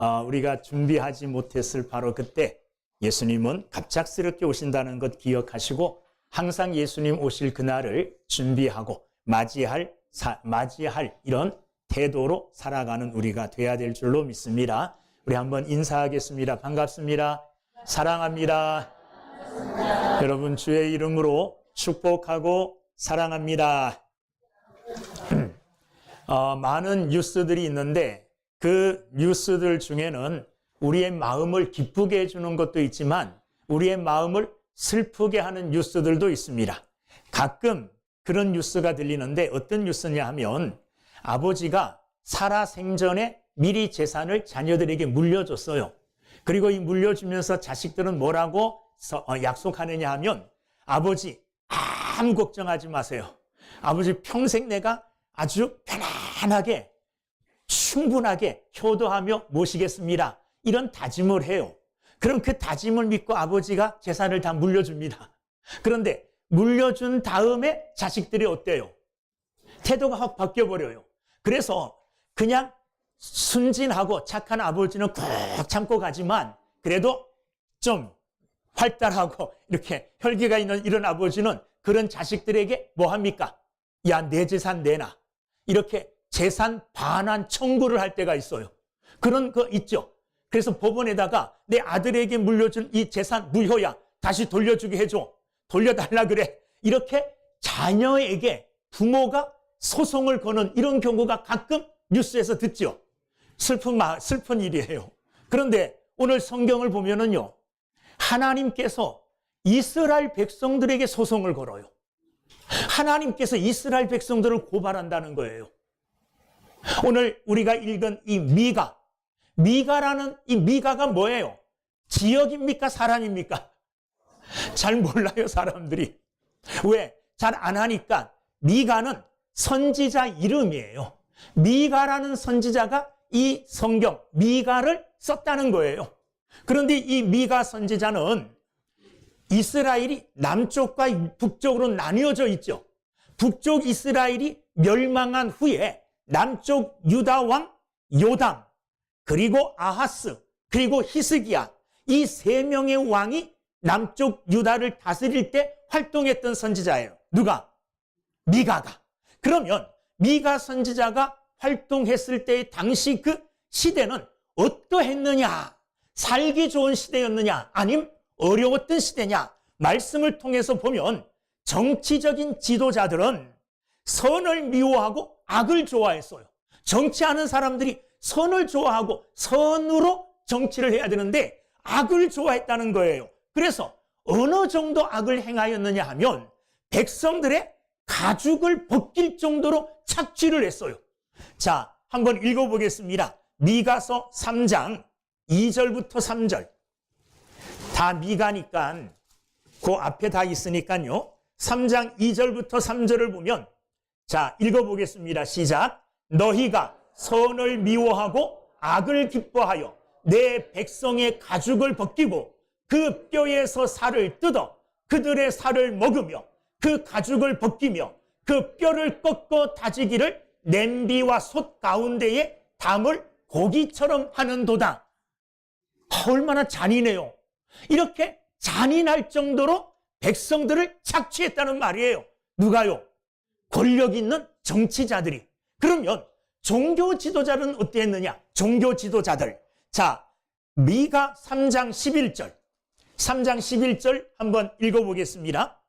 우리가 준비하지 못했을 바로 그때 예수님은 갑작스럽게 오신다는 것 기억하시고 항상 예수님 오실 그날을 준비하고 맞이할 이런 태도로 살아가는 우리가 돼야 될 줄로 믿습니다. 우리 한번 인사하겠습니다. 반갑습니다. 사랑합니다. 반갑습니다. 여러분 주의 이름으로 축복하고 사랑합니다. 많은 뉴스들이 있는데 그 뉴스들 중에는 우리의 마음을 기쁘게 해주는 것도 있지만 우리의 마음을 슬프게 하는 뉴스들도 있습니다. 가끔 그런 뉴스가 들리는데 어떤 뉴스냐 하면 아버지가 살아생전에 미리 재산을 자녀들에게 물려줬어요. 그리고 이 물려주면서 자식들은 뭐라고 약속하느냐 하면 아버지 아무 걱정하지 마세요. 아버지 평생 내가 아주 편안하게 충분하게 효도하며 모시겠습니다. 이런 다짐을 해요. 그럼 그 다짐을 믿고 아버지가 재산을 다 물려줍니다. 그런데 물려준 다음에 자식들이 어때요? 태도가 확 바뀌어버려요. 그래서 그냥 순진하고 착한 아버지는 꾹 참고 가지만 그래도 좀 활달하고 이렇게 혈기가 있는 이런 아버지는 그런 자식들에게 뭐 합니까? 야, 내 재산 내놔. 이렇게 재산 반환 청구를 할 때가 있어요. 그런 거 있죠. 그래서 법원에다가 내 아들에게 물려준 이 재산 무효야. 다시 돌려주게 해줘. 돌려달라 그래. 이렇게 자녀에게 부모가 소송을 거는 이런 경우가 가끔 뉴스에서 듣죠. 슬픈 일이에요. 그런데 오늘 성경을 보면은요, 하나님께서 이스라엘 백성들에게 소송을 걸어요. 하나님께서 이스라엘 백성들을 고발한다는 거예요. 오늘 우리가 읽은 이 미가라는 이 미가가 뭐예요? 지역입니까? 사람입니까? 잘 몰라요, 사람들이. 왜? 잘 안 하니까 미가는 선지자 이름이에요. 미가라는 선지자가 이 성경 미가를 썼다는 거예요. 그런데 이 미가 선지자는 이스라엘이 남쪽과 북쪽으로 나뉘어져 있죠. 북쪽 이스라엘이 멸망한 후에 남쪽 유다 왕 요담, 그리고 아하스, 그리고 히스기야, 이 세 명의 왕이 남쪽 유다를 다스릴 때 활동했던 선지자예요. 누가? 미가가. 그러면 미가 선지자가 활동했을 때의 당시 그 시대는 어떠했느냐? 살기 좋은 시대였느냐? 아님 어려웠던 시대냐? 말씀을 통해서 보면 정치적인 지도자들은 선을 미워하고 악을 좋아했어요. 정치하는 사람들이 선을 좋아하고 선으로 정치를 해야 되는데 악을 좋아했다는 거예요. 그래서 어느 정도 악을 행하였느냐 하면 백성들의 가죽을 벗길 정도로 착취를 했어요. 자, 한번 읽어보겠습니다. 미가서 3장 2절부터 3절. 다 미가니까 그 앞에 다 있으니까요. 3장 2절부터 3절을 보면, 자, 읽어보겠습니다. 시작. 너희가 선을 미워하고 악을 기뻐하여 내 백성의 가죽을 벗기고 그 뼈에서 살을 뜯어 그들의 살을 먹으며 그 가죽을 벗기며 그 뼈를 꺾어 다지기를 냄비와 솥 가운데에 담을 고기처럼 하는도다. 얼마나 잔인해요. 이렇게 잔인할 정도로 백성들을 착취했다는 말이에요. 누가요? 권력 있는 정치자들이. 그러면 종교 지도자는 어땠느냐? 종교 지도자들. 자, 미가 3장 11절. 3장 11절 한번 읽어보겠습니다.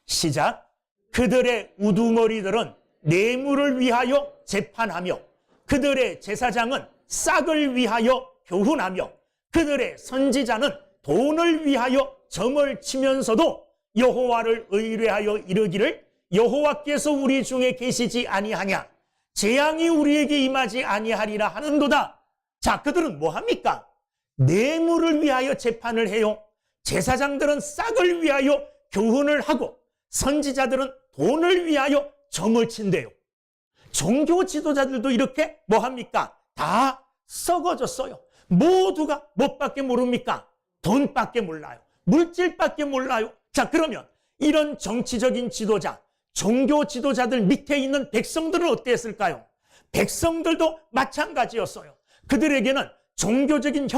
시작. 그들의 우두머리들은 뇌물을 위하여 재판하며 그들의 제사장은 싹을 위하여 교훈하며 그들의 선지자는 돈을 위하여 점을 치면서도 여호와를 의뢰하여 이르기를 여호와께서 우리 중에 계시지 아니하냐? 재앙이 우리에게 임하지 아니하리라 하는도다. 자, 그들은 뭐합니까? 뇌물을 위하여 재판을 해요. 제사장들은 싹을 위하여 교훈을 하고 선지자들은 돈을 위하여 점을 친대요. 종교 지도자들도 이렇게 뭐합니까? 다 썩어졌어요. 모두가 무엇밖에 모릅니까? 돈밖에 몰라요. 물질밖에 몰라요. 자, 그러면 이런 정치적인 지도자, 종교 지도자들 밑에 있는 백성들은 어땠을까요? 백성들도 마찬가지였어요. 그들에게는 종교적인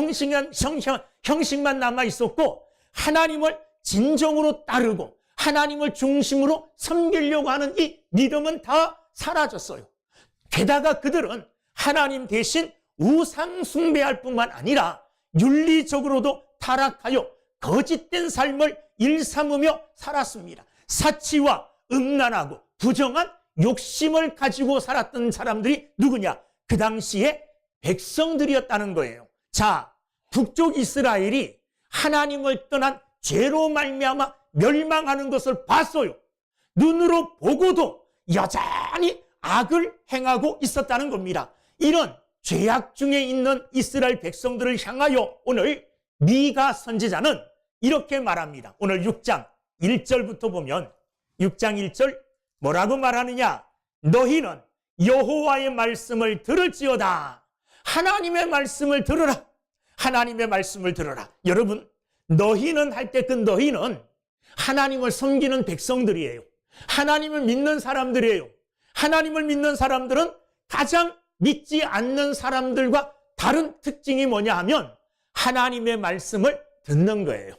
형식만 남아 있었고 하나님을 진정으로 따르고 하나님을 중심으로 섬기려고 하는 이 믿음은 다 사라졌어요. 게다가 그들은 하나님 대신 우상 숭배할 뿐만 아니라 윤리적으로도 타락하여 거짓된 삶을 일삼으며 살았습니다. 사치와 음란하고 부정한 욕심을 가지고 살았던 사람들이 누구냐? 그 당시에 백성들이었다는 거예요. 자, 북쪽 이스라엘이 하나님을 떠난 죄로 말미암아 멸망하는 것을 봤어요. 눈으로 보고도 여전히 악을 행하고 있었다는 겁니다. 이런 죄악 중에 있는 이스라엘 백성들을 향하여 오늘 미가 선지자는 이렇게 말합니다. 오늘 6장 1절부터 보면 6장 1절 뭐라고 말하느냐? 너희는 여호와의 말씀을 들을지어다. 하나님의 말씀을 들으라. 하나님의 말씀을 들으라. 여러분, 너희는 할 때 그 너희는 하나님을 섬기는 백성들이에요. 하나님을 믿는 사람들이에요. 하나님을 믿는 사람들은 가장 믿지 않는 사람들과 다른 특징이 뭐냐 하면 하나님의 말씀을 듣는 거예요.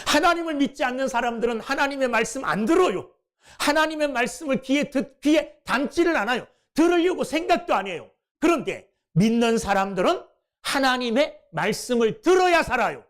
하나님을 믿지 않는 사람들은 하나님의 말씀 안 들어요. 하나님의 말씀을 귀에 담지를 않아요. 들으려고 생각도 안 해요. 그런데 믿는 사람들은 하나님의 말씀을 들어야 살아요.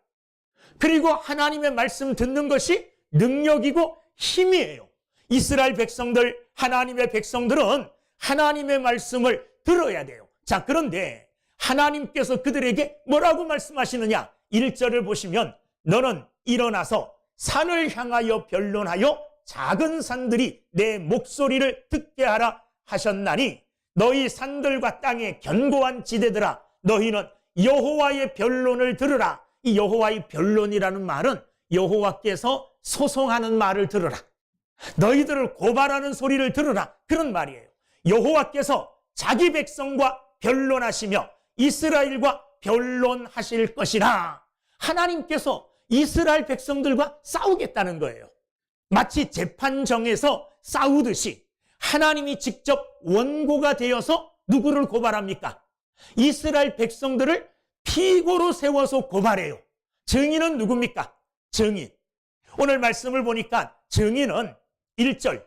그리고 하나님의 말씀 듣는 것이 능력이고 힘이에요. 이스라엘 백성들, 하나님의 백성들은 하나님의 말씀을 들어야 돼요. 자, 그런데 하나님께서 그들에게 뭐라고 말씀하시느냐? 1절을 보시면 너는 일어나서 산을 향하여 변론하여 작은 산들이 내 목소리를 듣게 하라 하셨나니 너희 산들과 땅의 견고한 지대들아 너희는 여호와의 변론을 들으라. 이 여호와의 변론이라는 말은 여호와께서 소송하는 말을 들으라. 너희들을 고발하는 소리를 들으라. 그런 말이에요. 여호와께서 자기 백성과 변론하시며 이스라엘과 변론하실 것이라. 하나님께서 이스라엘 백성들과 싸우겠다는 거예요. 마치 재판정에서 싸우듯이 하나님이 직접 원고가 되어서 누구를 고발합니까? 이스라엘 백성들을 피고로 세워서 고발해요. 증인은 누굽니까? 증인. 오늘 말씀을 보니까 증인은 1절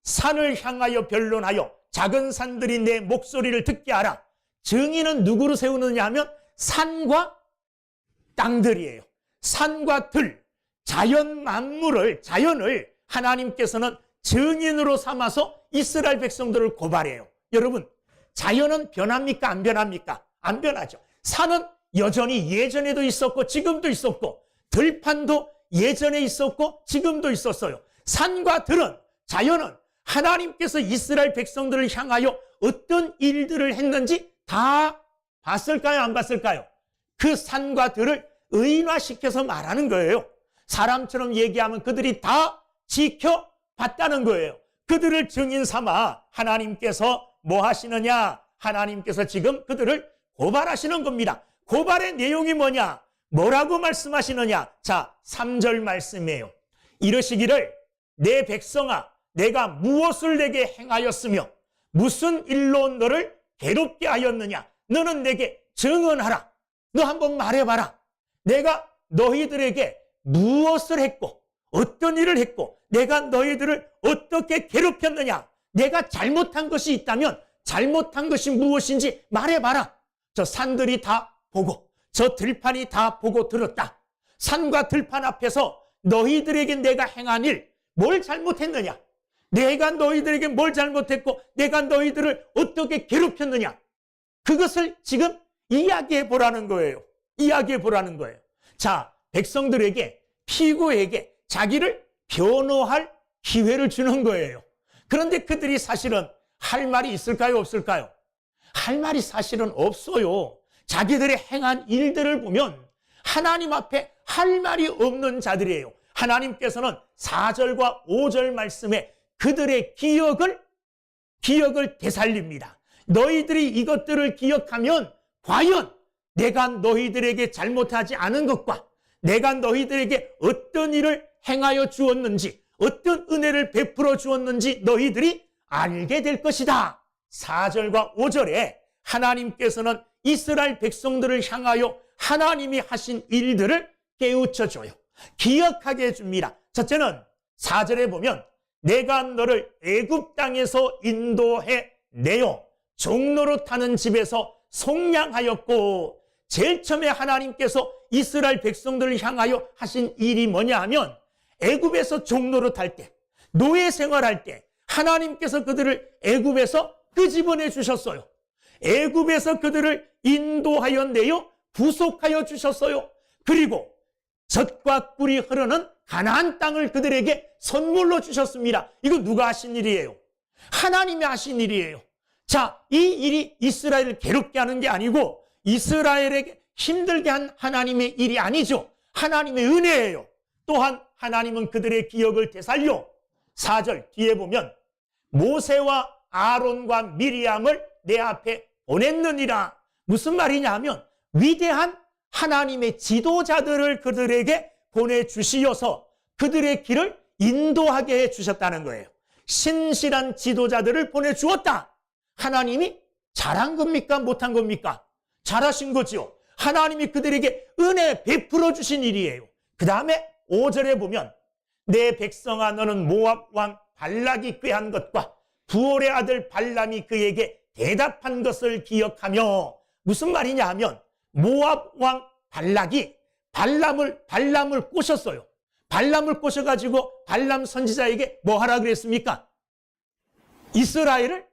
산을 향하여 변론하여 작은 산들이 내 목소리를 듣게 하라. 증인은 누구로 세우느냐 하면 산과 땅들이에요. 산과 들, 자연 만물을, 자연을 하나님께서는 증인으로 삼아서 이스라엘 백성들을 고발해요. 여러분, 자연은 변합니까? 안 변합니까? 안 변하죠. 산은 여전히 예전에도 있었고 지금도 있었고 들판도 예전에 있었고 지금도 있었어요. 산과 들은, 자연은 하나님께서 이스라엘 백성들을 향하여 어떤 일들을 했는지 다 봤을까요? 안 봤을까요? 그 산과 들을 의인화시켜서 말하는 거예요. 사람처럼 얘기하면 그들이 다 지켜봤다는 거예요. 그들을 증인 삼아 하나님께서 뭐 하시느냐? 하나님께서 지금 그들을 고발하시는 겁니다. 고발의 내용이 뭐냐? 뭐라고 말씀하시느냐? 자, 3절 말씀이에요. 이르시기를 내 백성아 내가 무엇을 내게 행하였으며 무슨 일로 너를 괴롭게 하였느냐? 너는 내게 증언하라. 너 한번 말해봐라. 내가 너희들에게 무엇을 했고 어떤 일을 했고 내가 너희들을 어떻게 괴롭혔느냐? 내가 잘못한 것이 있다면 잘못한 것이 무엇인지 말해봐라. 저 산들이 다 보고 저 들판이 다 보고 들었다. 산과 들판 앞에서 너희들에게 내가 행한 일 뭘 잘못했느냐? 내가 너희들에게 뭘 잘못했고 내가 너희들을 어떻게 괴롭혔느냐? 그것을 지금 이야기해 보라는 거예요. 이야기해 보라는 거예요. 자, 백성들에게, 피고에게 자기를 변호할 기회를 주는 거예요. 그런데 그들이 사실은 할 말이 있을까요? 없을까요? 할 말이 사실은 없어요. 자기들의 행한 일들을 보면 하나님 앞에 할 말이 없는 자들이에요. 하나님께서는 4절과 5절 말씀에 그들의 기억을 되살립니다. 너희들이 이것들을 기억하면 과연 내가 너희들에게 잘못하지 않은 것과 내가 너희들에게 어떤 일을 행하여 주었는지 어떤 은혜를 베풀어 주었는지 너희들이 알게 될 것이다. 4절과 5절에 하나님께서는 이스라엘 백성들을 향하여 하나님이 하신 일들을 깨우쳐줘요. 기억하게 해줍니다. 첫째는 4절에 보면 내가 너를 애굽 땅에서 인도해 내어 종로로 타는 집에서 속량하였고, 제일 처음에 하나님께서 이스라엘 백성들을 향하여 하신 일이 뭐냐 하면 애굽에서 종로로 탈 때, 노예 생활할 때 하나님께서 그들을 애굽에서 끄집어내 주셨어요. 애굽에서 그들을 인도하여 내어 부속하여 주셨어요. 그리고 젖과 꿀이 흐르는 가나안 땅을 그들에게 선물로 주셨습니다. 이거 누가 하신 일이에요? 하나님이 하신 일이에요. 자, 이 일이 이스라엘을 괴롭게 하는 게 아니고 이스라엘에게 힘들게 한 하나님의 일이 아니죠. 하나님의 은혜예요. 또한 하나님은 그들의 기억을 되살려 4절 뒤에 보면 모세와 아론과 미리암을 내 앞에 보냈느니라. 무슨 말이냐 하면 위대한 하나님의 지도자들을 그들에게 보내주시어서 그들의 길을 인도하게 해주셨다는 거예요. 신실한 지도자들을 보내주었다. 하나님이 잘한 겁니까? 못한 겁니까? 잘하신 거죠. 하나님이 그들에게 은혜 베풀어 주신 일이에요. 그 다음에 5절에 보면 내 백성아 너는 모압 왕 발락이 꾀한 것과 부올의 아들 발람이 그에게 대답한 것을 기억하며, 무슨 말이냐 하면 모압 왕 발락이 발람을 꼬셨어요. 발람을 꼬셔가지고 발람 선지자에게 뭐 하라 그랬습니까? 이스라엘을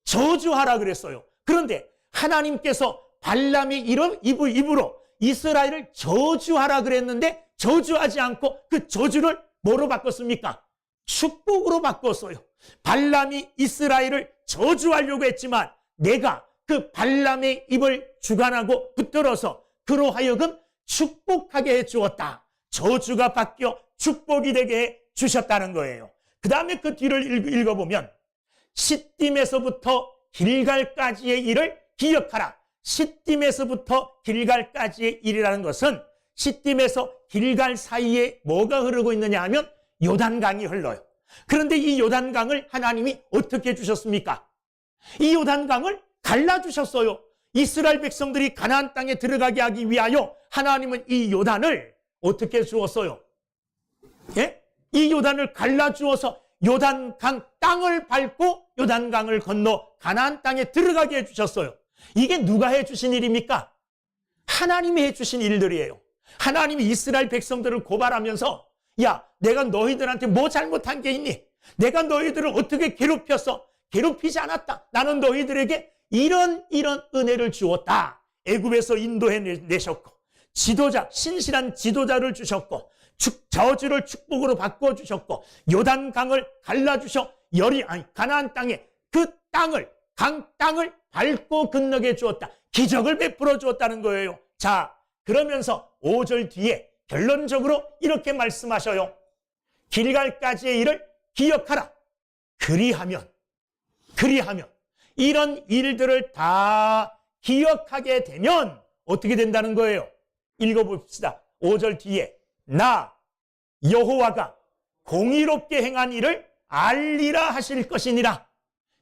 저주하라 그랬어요. 그런데 하나님께서 발람의 입으로 이스라엘을 저주하라 그랬는데 저주하지 않고 그 저주를 뭐로 바꿨습니까? 축복으로 바꿨어요. 발람이 이스라엘을 저주하려고 했지만 내가 그 발람의 입을 주관하고 붙들어서 그로 하여금 축복하게 해주었다. 저주가 바뀌어 축복이 되게 해 주셨다는 거예요. 그 다음에 그 뒤를 읽어보면 시딤에서부터 길갈까지의 일을 기억하라. 시딤에서부터 길갈까지의 일이라는 것은 시딤에서 길갈 사이에 뭐가 흐르고 있느냐 하면 요단강이 흘러요. 그런데 이 요단강을 하나님이 어떻게 해주셨습니까? 이 요단강을 갈라주셨어요. 이스라엘 백성들이 가나안 땅에 들어가게 하기 위하여 하나님은 이 요단을 어떻게 주었어요? 예? 이 요단을 갈라주어서 요단강 땅을 밟고 요단강을 건너 가나안 땅에 들어가게 해주셨어요. 이게 누가 해주신 일입니까? 하나님이 해주신 일들이에요. 하나님이 이스라엘 백성들을 고발하면서 야, 내가 너희들한테 뭐 잘못한 게 있니? 내가 너희들을 어떻게 괴롭혔어? 괴롭히지 않았다. 나는 너희들에게 이런 은혜를 주었다. 애굽에서 인도해 내셨고 지도자, 신실한 지도자를 주셨고 저주를 축복으로 바꿔주셨고 요단강을 갈라주셔 가나안 땅에 그 땅을 강 땅을 밟고 건너게 주었다. 기적을 베풀어 주었다는 거예요. 자, 그러면서 5절 뒤에 결론적으로 이렇게 말씀하셔요. 길갈까지의 일을 기억하라. 그리하면 이런 일들을 다 기억하게 되면 어떻게 된다는 거예요? 읽어봅시다. 5절 뒤에 나 여호와가 공의롭게 행한 일을 알리라 하실 것이니라.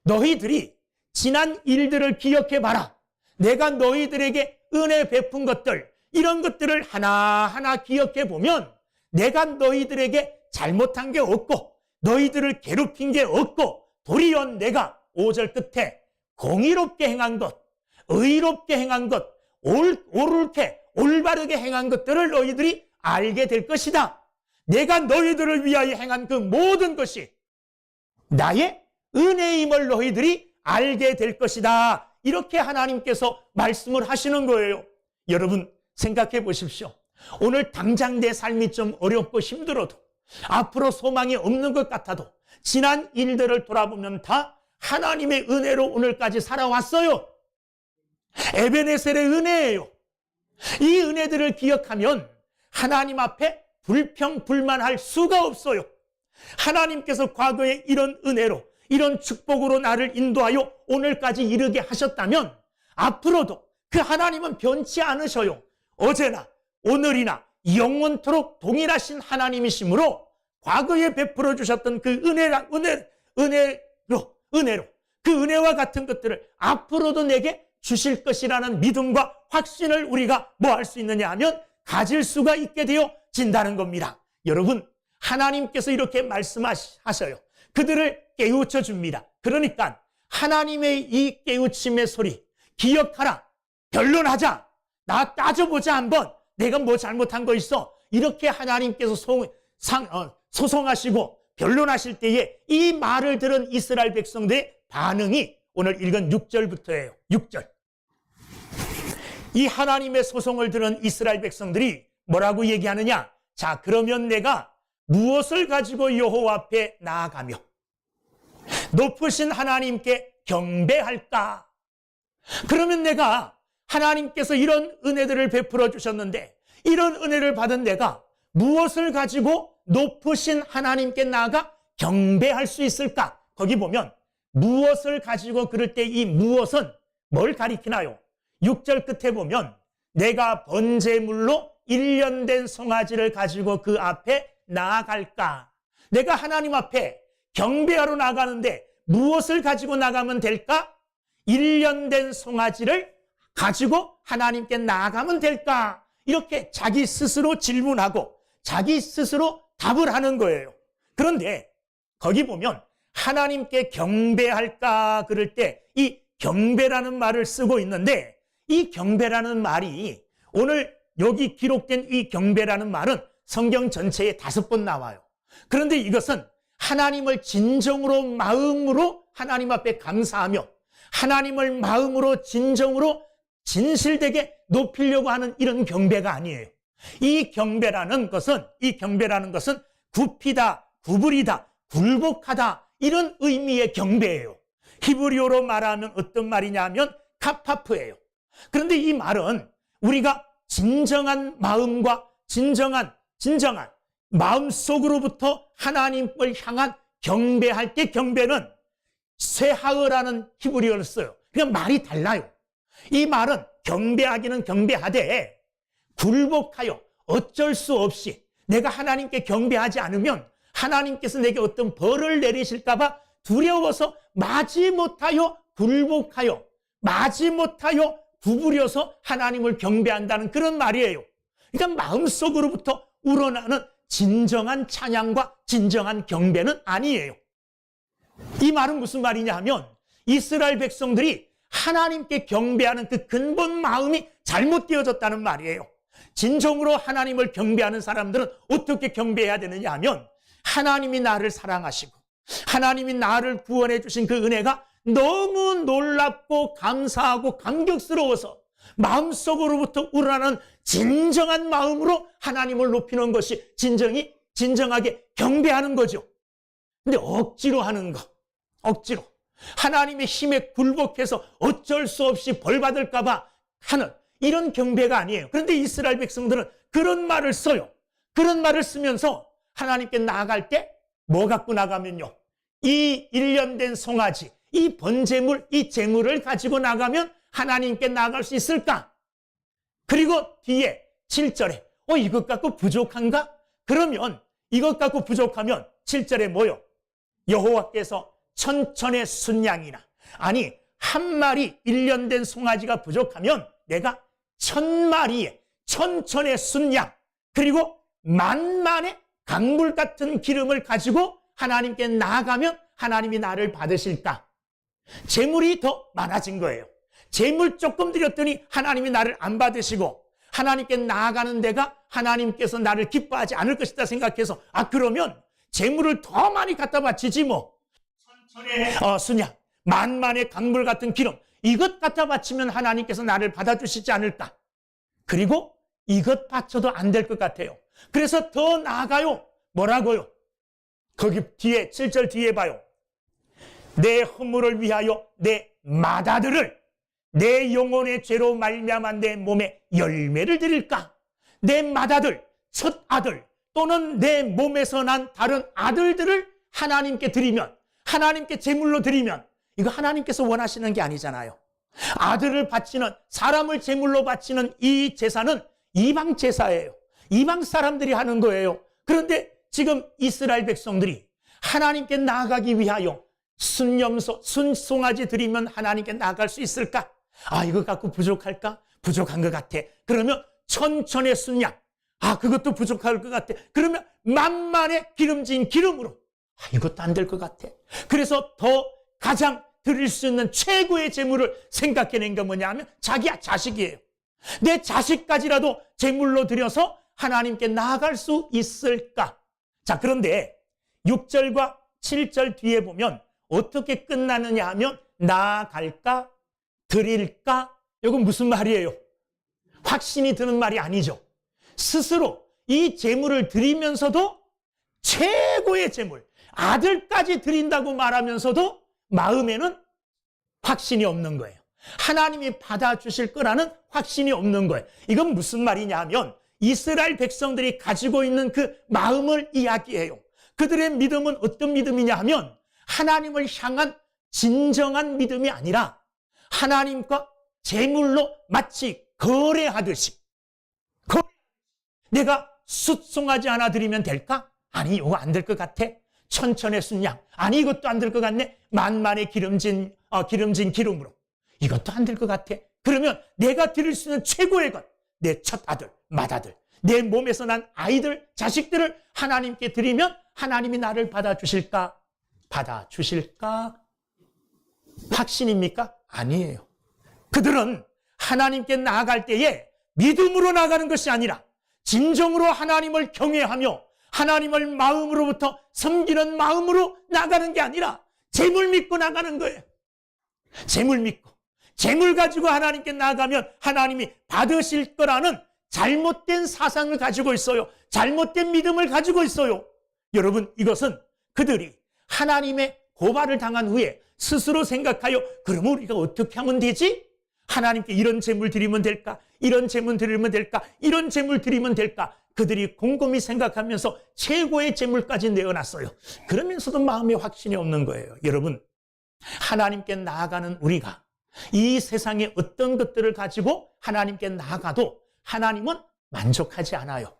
너희들이 지난 일들을 기억해봐라. 내가 너희들에게 은혜 베푼 것들, 이런 것들을 하나하나 기억해보면 내가 너희들에게 잘못한 게 없고 너희들을 괴롭힌 게 없고 도리어 내가 5절 끝에 공의롭게 행한 것, 의롭게 행한 것, 옳게 올바르게 행한 것들을 너희들이 알게 될 것이다. 내가 너희들을 위하여 행한 그 모든 것이 나의 은혜임을 너희들이 알게 될 것이다. 이렇게 하나님께서 말씀을 하시는 거예요. 여러분 생각해 보십시오. 오늘 당장 내 삶이 좀 어렵고 힘들어도 앞으로 소망이 없는 것 같아도 지난 일들을 돌아보면 다 하나님의 은혜로 오늘까지 살아왔어요. 에베네셀의 은혜예요. 이 은혜들을 기억하면 하나님 앞에 불평불만할 수가 없어요. 하나님께서 과거에 이런 은혜로 이런 축복으로 나를 인도하여 오늘까지 이르게 하셨다면 앞으로도 그 하나님은 변치 않으셔요. 어제나 오늘이나 영원토록 동일하신 하나님이시므로 과거에 베풀어 주셨던 그 은혜로 그 은혜와 같은 것들을 앞으로도 내게 주실 것이라는 믿음과 확신을 우리가 뭐 할 수 있느냐 하면 가질 수가 있게 되어진다는 겁니다. 여러분, 하나님께서 이렇게 말씀하셔요. 그들을 깨우쳐 줍니다. 그러니까 하나님의 이 깨우침의 소리, 기억하라, 변론하자, 나 따져보자 한번, 내가 뭐 잘못한 거 있어, 이렇게 하나님께서 소송하시고 변론하실 때에 이 말을 들은 이스라엘 백성들의 반응이 오늘 읽은 6절부터예요. 6절. 이 하나님의 소송을 들은 이스라엘 백성들이 뭐라고 얘기하느냐? 자, 그러면 내가 무엇을 가지고 여호와 앞에 나아가며 높으신 하나님께 경배할까? 그러면 내가 하나님께서 이런 은혜들을 베풀어 주셨는데 이런 은혜를 받은 내가 무엇을 가지고 높으신 하나님께 나아가 경배할 수 있을까? 거기 보면 무엇을 가지고 그럴 때 이 무엇은 뭘 가리키나요? 6절 끝에 보면 내가 번제물로 1년 된 송아지를 가지고 그 앞에 나아갈까? 내가 하나님 앞에 경배하러 나가는데 무엇을 가지고 나가면 될까? 1년 된 송아지를 가지고 하나님께 나아가면 될까? 이렇게 자기 스스로 질문하고 자기 스스로 답을 하는 거예요. 그런데 거기 보면 하나님께 경배할까? 그럴 때 이 경배라는 말을 쓰고 있는데 이 경배라는 말이 오늘 여기 기록된 이 경배라는 말은 성경 전체에 5번 나와요. 그런데 이것은 하나님을 진정으로 마음으로 하나님 앞에 감사하며 하나님을 마음으로 진정으로 진실되게 높이려고 하는 이런 경배가 아니에요. 이 경배라는 것은 굽히다, 구부리다, 굴복하다 이런 의미의 경배예요. 히브리어로 말하면 어떤 말이냐면 카파프예요. 그런데 이 말은 우리가 진정한 마음과 진정한 마음속으로부터 하나님을 향한 경배할 때 경배는 쇠하으라는 히브리어를 써요. 그냥 말이 달라요. 이 말은 경배하기는 경배하되 굴복하여 어쩔 수 없이 내가 하나님께 경배하지 않으면 하나님께서 내게 어떤 벌을 내리실까 봐 두려워서 마지못하여 굴복하여 마지못하여 구부려서 하나님을 경배한다는 그런 말이에요. 그러니까 마음속으로부터 우러나는 진정한 찬양과 진정한 경배는 아니에요. 이 말은 무슨 말이냐 하면 이스라엘 백성들이 하나님께 경배하는 그 근본 마음이 잘못되어졌다는 말이에요. 진정으로 하나님을 경배하는 사람들은 어떻게 경배해야 되느냐 하면 하나님이 나를 사랑하시고 하나님이 나를 구원해 주신 그 은혜가 너무 놀랍고 감사하고 감격스러워서 마음속으로부터 우러나는 진정한 마음으로 하나님을 높이는 것이 진정하게 경배하는 거죠. 근데 억지로 하는 거, 억지로 하나님의 힘에 굴복해서 어쩔 수 없이 벌 받을까 봐 하는 이런 경배가 아니에요. 그런데 이스라엘 백성들은 그런 말을 써요. 그런 말을 쓰면서 하나님께 나아갈 때 뭐 갖고 나가면요, 이 1년 된 송아지, 이 번제물, 이 제물을 가지고 나가면 하나님께 나아갈 수 있을까? 그리고 뒤에 7절에 이것 갖고 부족한가? 그러면 이것 갖고 부족하면 7절에 뭐요? 여호와께서 천천의 순양이나, 아니 한 마리 1년 된 송아지가 부족하면 내가 1000마리의 천천의 순양, 그리고 만만의 강물 같은 기름을 가지고 하나님께 나아가면 하나님이 나를 받으실까? 재물이 더 많아진 거예요. 재물 조금 드렸더니 하나님이 나를 안 받으시고 하나님께 나아가는 데가 하나님께서 나를 기뻐하지 않을 것이다 생각해서 그러면 재물을 더 많이 갖다 바치지 뭐. 천천의 순양, 만만의 강물 같은 기름, 이것 갖다 바치면 하나님께서 나를 받아주시지 않을까? 그리고 이것 바쳐도 안 될 것 같아요. 그래서 더 나아가요. 뭐라고요? 거기 뒤에 7절 뒤에 봐요. 내 허물을 위하여 내 맏아들을 내 영혼의 죄로 말미암아 내 몸에 열매를 드릴까? 내 맏아들, 첫 아들 또는 내 몸에서 난 다른 아들들을 하나님께 드리면, 하나님께 제물로 드리면 이거 하나님께서 원하시는 게 아니잖아요. 아들을 바치는, 사람을 제물로 바치는 이 제사는 이방 제사예요. 이방 사람들이 하는 거예요. 그런데 지금 이스라엘 백성들이 하나님께 나아가기 위하여 순염소, 순송아지 드리면 하나님께 나아갈 수 있을까? 이거 갖고 부족할까? 부족한 것 같아. 그러면 천천의 순양. 그것도 부족할 것 같아. 그러면 만만의 기름진 기름으로. 이것도 안 될 것 같아. 그래서 더 가장 드릴 수 있는 최고의 제물을 생각해낸 게 뭐냐 하면 자식이에요. 내 자식까지라도 제물로 드려서 하나님께 나아갈 수 있을까? 자, 그런데 6절과 7절 뒤에 보면 어떻게 끝나느냐 하면 나아갈까? 드릴까? 이건 무슨 말이에요? 확신이 드는 말이 아니죠. 스스로 이 제물을 드리면서도 최고의 제물, 아들까지 드린다고 말하면서도 마음에는 확신이 없는 거예요. 하나님이 받아주실 거라는 확신이 없는 거예요. 이건 무슨 말이냐 하면 이스라엘 백성들이 가지고 있는 그 마음을 이야기해요. 그들의 믿음은 어떤 믿음이냐 하면 하나님을 향한 진정한 믿음이 아니라 하나님과 제물로 마치 거래하듯이 내가 숫송하지 않아 드리면 될까? 아니, 이거 안 될 것 같아. 천천의 순양. 아니, 이것도 안 될 것 같네. 만만의 기름진 기름으로. 이것도 안 될 것 같아. 그러면 내가 드릴 수 있는 최고의 것, 내 첫 아들, 맏아들, 내 몸에서 난 아이들, 자식들을 하나님께 드리면 하나님이 나를 받아주실까? 받아주실까? 확신입니까? 아니에요. 그들은 하나님께 나아갈 때에 믿음으로 나가는 것이 아니라 진정으로 하나님을 경외하며 하나님을 마음으로부터 섬기는 마음으로 나가는 게 아니라 재물 믿고 나가는 거예요. 재물 믿고. 재물 가지고 하나님께 나아가면 하나님이 받으실 거라는 잘못된 사상을 가지고 있어요. 잘못된 믿음을 가지고 있어요. 여러분, 이것은 그들이 하나님의 고발을 당한 후에 스스로 생각하여 그러면 우리가 어떻게 하면 되지? 하나님께 이런 재물 드리면 될까? 이런 재물 드리면 될까? 이런 재물 드리면 될까? 그들이 곰곰이 생각하면서 최고의 재물까지 내어놨어요. 그러면서도 마음에 확신이 없는 거예요. 여러분, 하나님께 나아가는 우리가 이 세상의 어떤 것들을 가지고 하나님께 나아가도 하나님은 만족하지 않아요.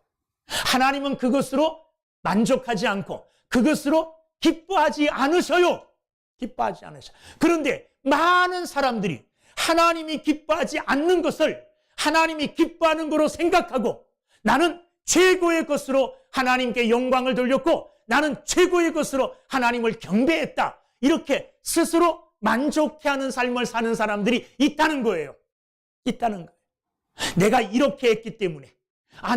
하나님은 그것으로 만족하지 않고 그것으로 기뻐하지 않으셔요. 기뻐하지 않으셔요. 그런데 많은 사람들이 하나님이 기뻐하지 않는 것을 하나님이 기뻐하는 거로 생각하고 나는 최고의 것으로 하나님께 영광을 돌렸고 나는 최고의 것으로 하나님을 경배했다. 이렇게 스스로 만족해하는 삶을 사는 사람들이 있다는 거예요. 있다는 거예요. 내가 이렇게 했기 때문에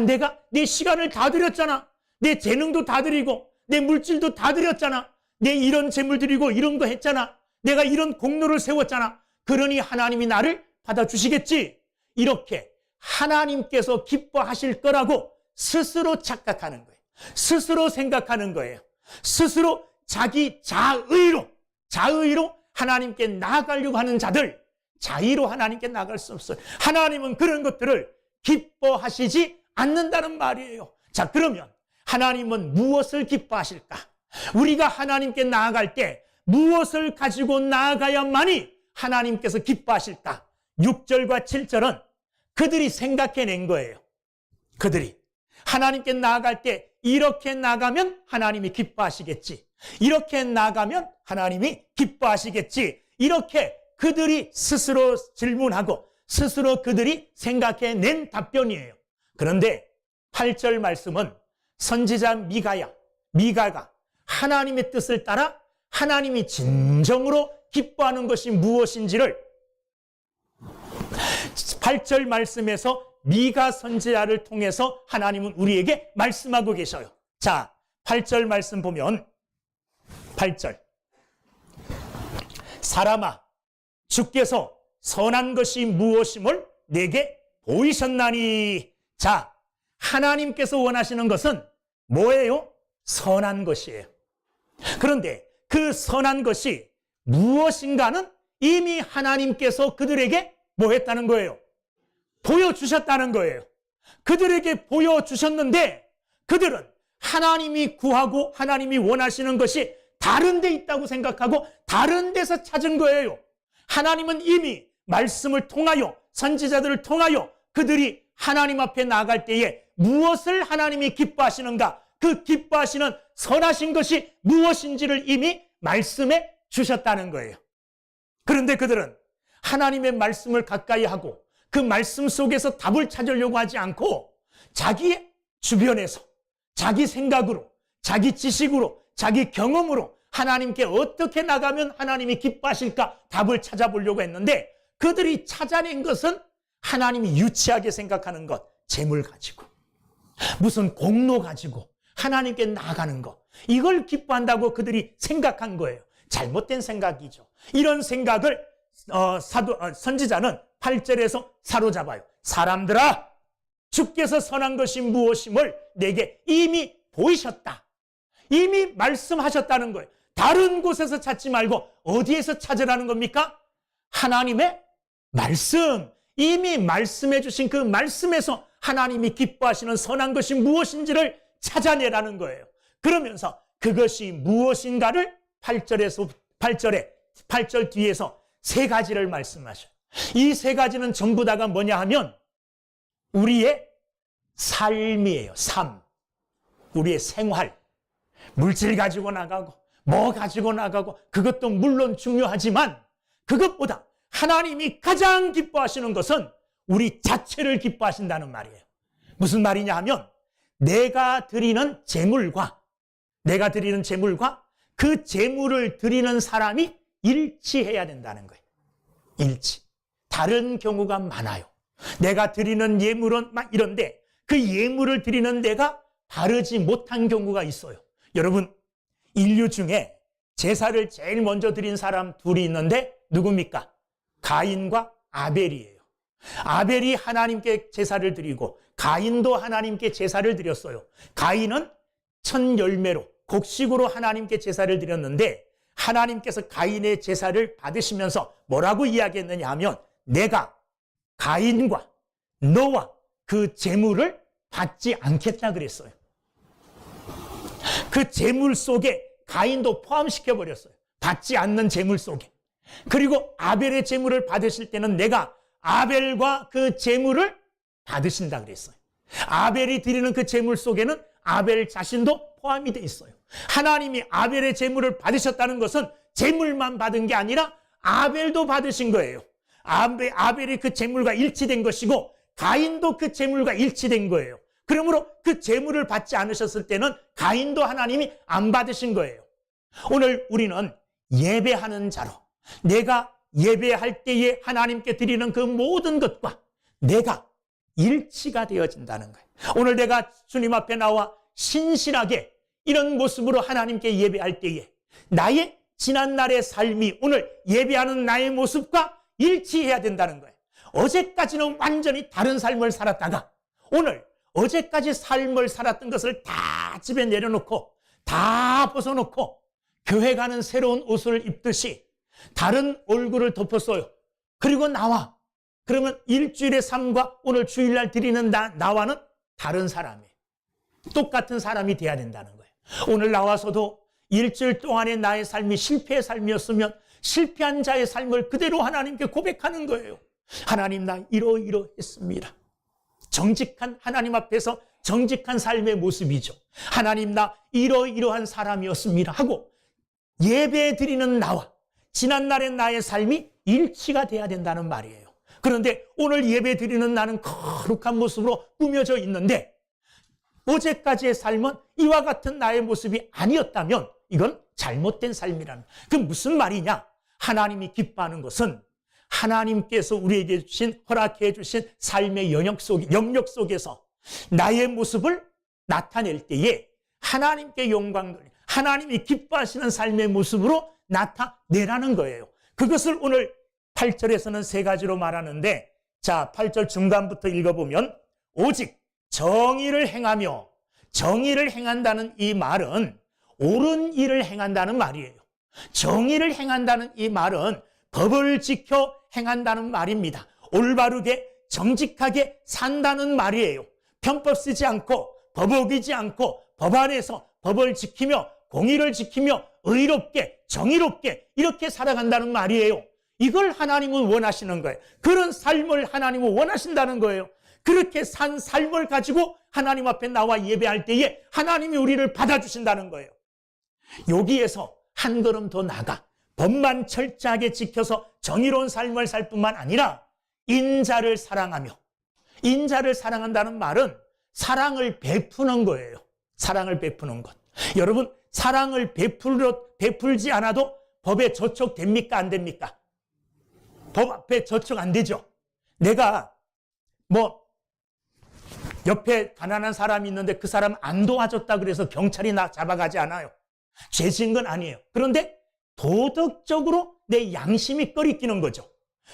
내가 내 시간을 다 드렸잖아. 내 재능도 다 드리고 내 물질도 다 드렸잖아. 내 이런 재물 드리고 이런 거 했잖아. 내가 이런 공로를 세웠잖아. 그러니 하나님이 나를 받아주시겠지. 이렇게 하나님께서 기뻐하실 거라고 스스로 착각하는 거예요. 스스로 생각하는 거예요. 스스로 자기 자의로 하나님께 나아가려고 하는 자들, 자의로 하나님께 나아갈 수 없어요. 하나님은 그런 것들을 기뻐하시지 않는다는 말이에요. 자, 그러면 하나님은 무엇을 기뻐하실까? 우리가 하나님께 나아갈 때 무엇을 가지고 나아가야만이 하나님께서 기뻐하실까? 6절과 7절은 그들이 생각해낸 거예요. 그들이 하나님께 나아갈 때 이렇게 나가면 하나님이 기뻐하시겠지. 이렇게 나가면 하나님이 기뻐하시겠지. 이렇게 그들이 스스로 질문하고 스스로 그들이 생각해낸 답변이에요. 그런데 8절 말씀은 선지자 미가가 하나님의 뜻을 따라 하나님이 진정으로 기뻐하는 것이 무엇인지를 8절 말씀에서 미가 선지자를 통해서 하나님은 우리에게 말씀하고 계셔요. 자, 8절 말씀 보면 8절 사람아 주께서 선한 것이 무엇임을 내게 보이셨나니. 자, 하나님께서 원하시는 것은 뭐예요? 선한 것이에요. 그런데 그 선한 것이 무엇인가는 이미 하나님께서 그들에게 뭐 했다는 거예요? 보여주셨다는 거예요. 그들에게 보여주셨는데 그들은 하나님이 구하고 하나님이 원하시는 것이 다른 데 있다고 생각하고 다른 데서 찾은 거예요. 하나님은 이미 말씀을 통하여 선지자들을 통하여 그들이 하나님 앞에 나아갈 때에 무엇을 하나님이 기뻐하시는가, 그 기뻐하시는 선하신 것이 무엇인지를 이미 말씀해 주셨다는 거예요. 그런데 그들은 하나님의 말씀을 가까이 하고 그 말씀 속에서 답을 찾으려고 하지 않고 자기의 주변에서 자기 생각으로, 자기 지식으로, 자기 경험으로 하나님께 어떻게 나가면 하나님이 기뻐하실까 답을 찾아보려고 했는데, 그들이 찾아낸 것은 하나님이 유치하게 생각하는 것, 재물 가지고, 무슨 공로 가지고 하나님께 나아가는 것, 이걸 기뻐한다고 그들이 생각한 거예요. 잘못된 생각이죠. 이런 생각을 선지자는 8절에서 사로잡아요. 사람들아, 주께서 선한 것이 무엇임을 내게 이미 보이셨다. 이미 말씀하셨다는 거예요. 다른 곳에서 찾지 말고 어디에서 찾으라는 겁니까? 하나님의 말씀. 이미 말씀해 주신 그 말씀에서 하나님이 기뻐하시는 선한 것이 무엇인지를 찾아내라는 거예요. 그러면서 그것이 무엇인가를 8절 뒤에서 세 가지를 말씀하셔요. 이 세 가지는 전부 다가 뭐냐 하면 우리의 삶이에요. 삶. 우리의 생활. 물질 가지고 나가고 뭐 가지고 나가고 그것도 물론 중요하지만 그것보다 하나님이 가장 기뻐하시는 것은 우리 자체를 기뻐하신다는 말이에요. 무슨 말이냐 하면 내가 드리는 제물과 그 제물을 드리는 사람이 일치해야 된다는 거예요. 일치. 다른 경우가 많아요. 내가 드리는 예물은 막 이런데 그 예물을 드리는 내가 바르지 못한 경우가 있어요. 여러분, 인류 중에 제사를 제일 먼저 드린 사람 둘이 있는데 누굽니까? 가인과 아벨이에요. 아벨이 하나님께 제사를 드리고 가인도 하나님께 제사를 드렸어요. 가인은 첫 열매로 곡식으로 하나님께 제사를 드렸는데 하나님께서 가인의 제사를 받으시면서 뭐라고 이야기했느냐 하면 내가 가인과 너와 그 제물을 받지 않겠다 그랬어요. 그 제물 속에 가인도 포함시켜버렸어요. 받지 않는 제물 속에. 그리고 아벨의 제물을 받으실 때는 내가 아벨과 그 제물을 받으신다 그랬어요. 아벨이 드리는 그 제물 속에는 아벨 자신도 포함이 돼 있어요. 하나님이 아벨의 제물을 받으셨다는 것은 제물만 받은 게 아니라 아벨도 받으신 거예요. 아벨이 그 제물과 일치된 것이고 가인도 그 제물과 일치된 거예요. 그러므로 그 제물을 받지 않으셨을 때는 가인도 하나님이 안 받으신 거예요. 오늘 우리는 예배하는 자로 내가 예배할 때에 하나님께 드리는 그 모든 것과 내가 일치가 되어진다는 거예요. 오늘 내가 주님 앞에 나와 신실하게 이런 모습으로 하나님께 예배할 때에 나의 지난날의 삶이 오늘 예배하는 나의 모습과 일치해야 된다는 거예요. 어제까지는 완전히 다른 삶을 살았다가 오늘 어제까지 삶을 살았던 것을 다 집에 내려놓고 다 벗어놓고 교회 가는 새로운 옷을 입듯이 다른 얼굴을 덮었어요. 그리고 나와. 그러면 일주일의 삶과 오늘 주일날 드리는 나와는 다른 사람이에요. 똑같은 사람이 돼야 된다는 거예요. 오늘 나와서도 일주일 동안의 나의 삶이 실패의 삶이었으면 실패한 자의 삶을 그대로 하나님께 고백하는 거예요. 하나님, 나 이러이러했습니다. 정직한 하나님 앞에서 정직한 삶의 모습이죠. 하나님, 나 이러이러한 사람이었습니다 하고 예배 드리는 나와 지난날의 나의 삶이 일치가 돼야 된다는 말이에요. 그런데 오늘 예배 드리는 나는 거룩한 모습으로 꾸며져 있는데 어제까지의 삶은 이와 같은 나의 모습이 아니었다면 이건 잘못된 삶이라는. 그 무슨 말이냐? 하나님이 기뻐하는 것은 하나님께서 우리에게 주신, 허락해 주신 삶의 영역 속에서 나의 모습을 나타낼 때에 하나님께 영광 돌리, 하나님이 기뻐하시는 삶의 모습으로 나타내라는 거예요. 그것을 오늘 8절에서는 세 가지로 말하는데, 자, 8절 중간부터 읽어보면 오직 정의를 행하며, 정의를 행한다는 이 말은 옳은 일을 행한다는 말이에요. 정의를 행한다는 이 말은 법을 지켜 행한다는 말입니다. 올바르게 정직하게 산다는 말이에요. 편법 쓰지 않고 법 어기지 않고 법 안에서 법을 지키며 공의를 지키며 의롭게 정의롭게 이렇게 살아간다는 말이에요. 이걸 하나님은 원하시는 거예요. 그런 삶을 하나님은 원하신다는 거예요. 그렇게 산 삶을 가지고 하나님 앞에 나와 예배할 때에 하나님이 우리를 받아주신다는 거예요. 여기에서 한 걸음 더 나가 법만 철저하게 지켜서 정의로운 삶을 살 뿐만 아니라 인자를 사랑하며, 인자를 사랑한다는 말은 사랑을 베푸는 거예요. 사랑을 베푸는 것. 여러분, 사랑을 베풀지 않아도 법에 저촉됩니까? 안 됩니까? 법 앞에 저촉 안 되죠. 내가 옆에 가난한 사람이 있는데 그 사람 안 도와줬다 그래서 경찰이 나 잡아가지 않아요. 죄 지은 건 아니에요. 그런데 도덕적으로 내 양심이 꺼리끼는 거죠.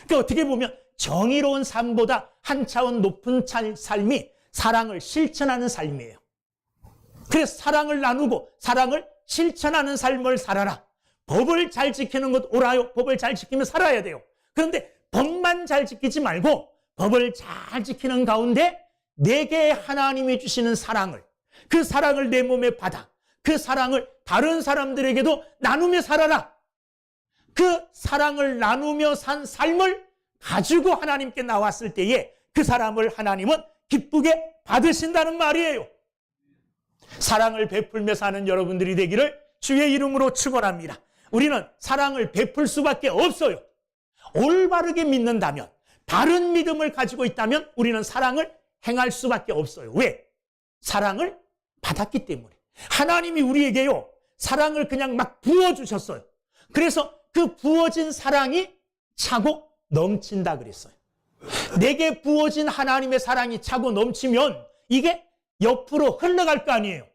그러니까 어떻게 보면 정의로운 삶보다 한 차원 높은 삶이 사랑을 실천하는 삶이에요. 그래서 사랑을 나누고 사랑을 실천하는 삶을 살아라. 법을 잘 지키는 것 옳아요. 법을 잘 지키면 살아야 돼요. 그런데 법만 잘 지키지 말고 법을 잘 지키는 가운데 내게 하나님이 주시는 사랑을, 그 사랑을 내 몸에 받아 그 사랑을 다른 사람들에게도 나누며 살아라. 그 사랑을 나누며 산 삶을 가지고 하나님께 나왔을 때에 그 사람을 하나님은 기쁘게 받으신다는 말이에요. 사랑을 베풀며 사는 여러분들이 되기를 주의 이름으로 축원합니다. 우리는 사랑을 베풀 수밖에 없어요. 올바르게 믿는다면, 바른 믿음을 가지고 있다면 우리는 사랑을 행할 수밖에 없어요. 왜? 사랑을 받았기 때문에. 하나님이 우리에게요, 사랑을 그냥 막 부어주셨어요. 그래서 그 부어진 사랑이 차고 넘친다 그랬어요. 내게 부어진 하나님의 사랑이 차고 넘치면 이게 옆으로 흘러갈 거 아니에요.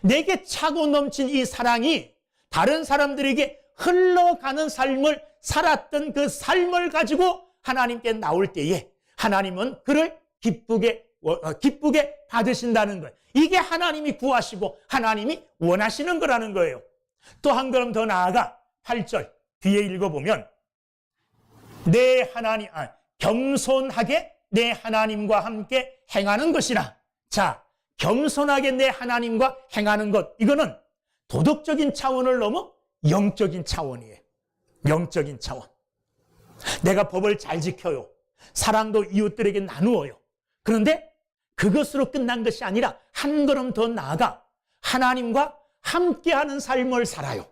내게 차고 넘친 이 사랑이 다른 사람들에게 흘러가는 삶을 살았던 그 삶을 가지고 하나님께 나올 때에 하나님은 그를 기쁘게 받으신다는 거예요. 이게 하나님이 구하시고 하나님이 원하시는 거라는 거예요. 또 한 걸음 더 나아가 8절 뒤에 읽어보면 겸손하게 내 하나님과 함께 행하는 것이라. 자, 겸손하게 내 하나님과 행하는 것, 이거는 도덕적인 차원을 넘어 영적인 차원이에요. 영적인 차원. 내가 법을 잘 지켜요. 사랑도 이웃들에게 나누어요. 그런데 그것으로 끝난 것이 아니라 한 걸음 더 나아가 하나님과 함께하는 삶을 살아요.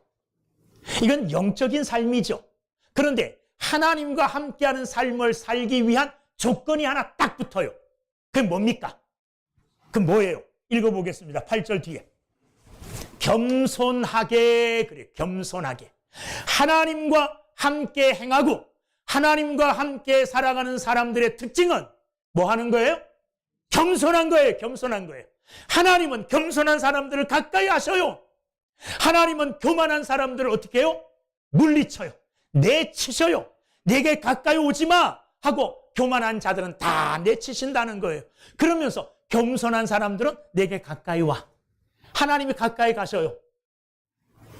이건 영적인 삶이죠. 그런데 하나님과 함께하는 삶을 살기 위한 조건이 하나 딱 붙어요. 그게 뭡니까? 그 뭐예요? 읽어보겠습니다. 8절 뒤에. 겸손하게, 그래, 겸손하게. 하나님과 함께 행하고 하나님과 함께 살아가는 사람들의 특징은 뭐 하는 거예요? 겸손한 거예요. 겸손한 거예요. 하나님은 겸손한 사람들을 가까이 하셔요. 하나님은 교만한 사람들을 어떻게 해요? 물리쳐요. 내치셔요. 내게 가까이 오지 마 하고 교만한 자들은 다 내치신다는 거예요. 그러면서 겸손한 사람들은 내게 가까이 와. 하나님이 가까이 가셔요.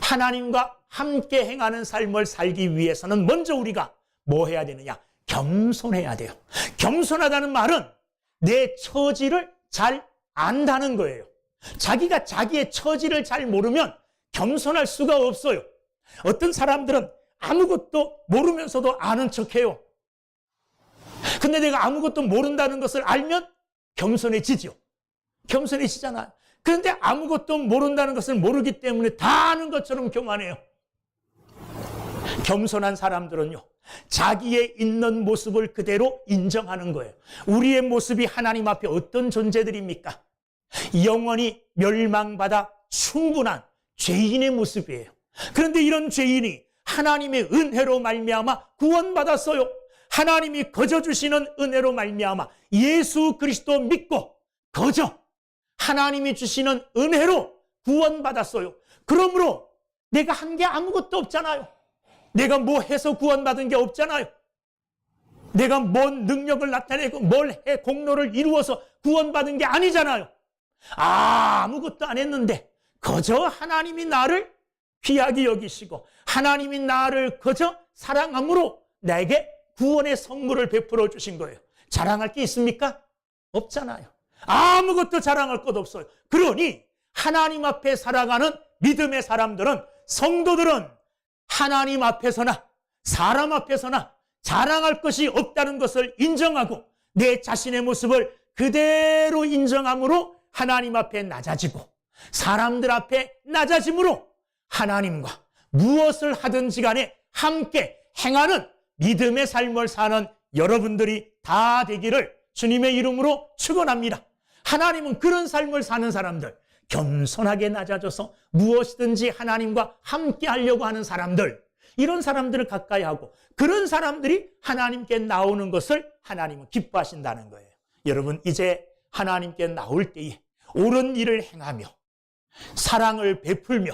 하나님과 함께 행하는 삶을 살기 위해서는 먼저 우리가 뭐 해야 되느냐? 겸손해야 돼요. 겸손하다는 말은 내 처지를 잘 안다는 거예요. 자기가 자기의 처지를 잘 모르면 겸손할 수가 없어요. 어떤 사람들은 아무것도 모르면서도 아는 척해요. 근데 내가 아무것도 모른다는 것을 알면 겸손해지죠. 겸손해지잖아요. 그런데 아무것도 모른다는 것을 모르기 때문에 다 아는 것처럼 교만해요. 겸손한 사람들은요, 자기의 있는 모습을 그대로 인정하는 거예요. 우리의 모습이 하나님 앞에 어떤 존재들입니까? 영원히 멸망받아 충분한 죄인의 모습이에요. 그런데 이런 죄인이 하나님의 은혜로 말미암아 구원받았어요. 하나님이 거저 주시는 은혜로 말미암아 예수 그리스도 믿고 거저 하나님이 주시는 은혜로 구원받았어요. 그러므로 내가 한 게 아무것도 없잖아요. 내가 뭐 해서 구원받은 게 없잖아요. 내가 뭔 능력을 나타내고 뭘 해 공로를 이루어서 구원받은 게 아니잖아요. 아무것도 안 했는데 거저 하나님이 나를 귀하게 여기시고 하나님이 나를 거저 사랑함으로 나에게 구원의 선물을 베풀어 주신 거예요. 자랑할 게 있습니까? 없잖아요. 아무것도 자랑할 것 없어요. 그러니 하나님 앞에 살아가는 믿음의 사람들은, 성도들은 하나님 앞에서나 사람 앞에서나 자랑할 것이 없다는 것을 인정하고 내 자신의 모습을 그대로 인정함으로 하나님 앞에 낮아지고 사람들 앞에 낮아짐으로 하나님과 무엇을 하든지 간에 함께 행하는 믿음의 삶을 사는 여러분들이 다 되기를 주님의 이름으로 축원합니다. 하나님은 그런 삶을 사는 사람들, 겸손하게 낮아져서 무엇이든지 하나님과 함께 하려고 하는 사람들, 이런 사람들을 가까이 하고 그런 사람들이 하나님께 나오는 것을 하나님은 기뻐하신다는 거예요. 여러분, 이제 하나님께 나올 때에 옳은 일을 행하며 사랑을 베풀며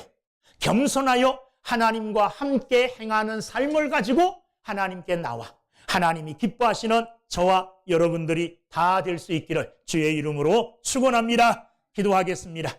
겸손하여 하나님과 함께 행하는 삶을 가지고 하나님께 나와 하나님이 기뻐하시는 저와 여러분들이 다 될 수 있기를 주의 이름으로 축원합니다. 기도하겠습니다.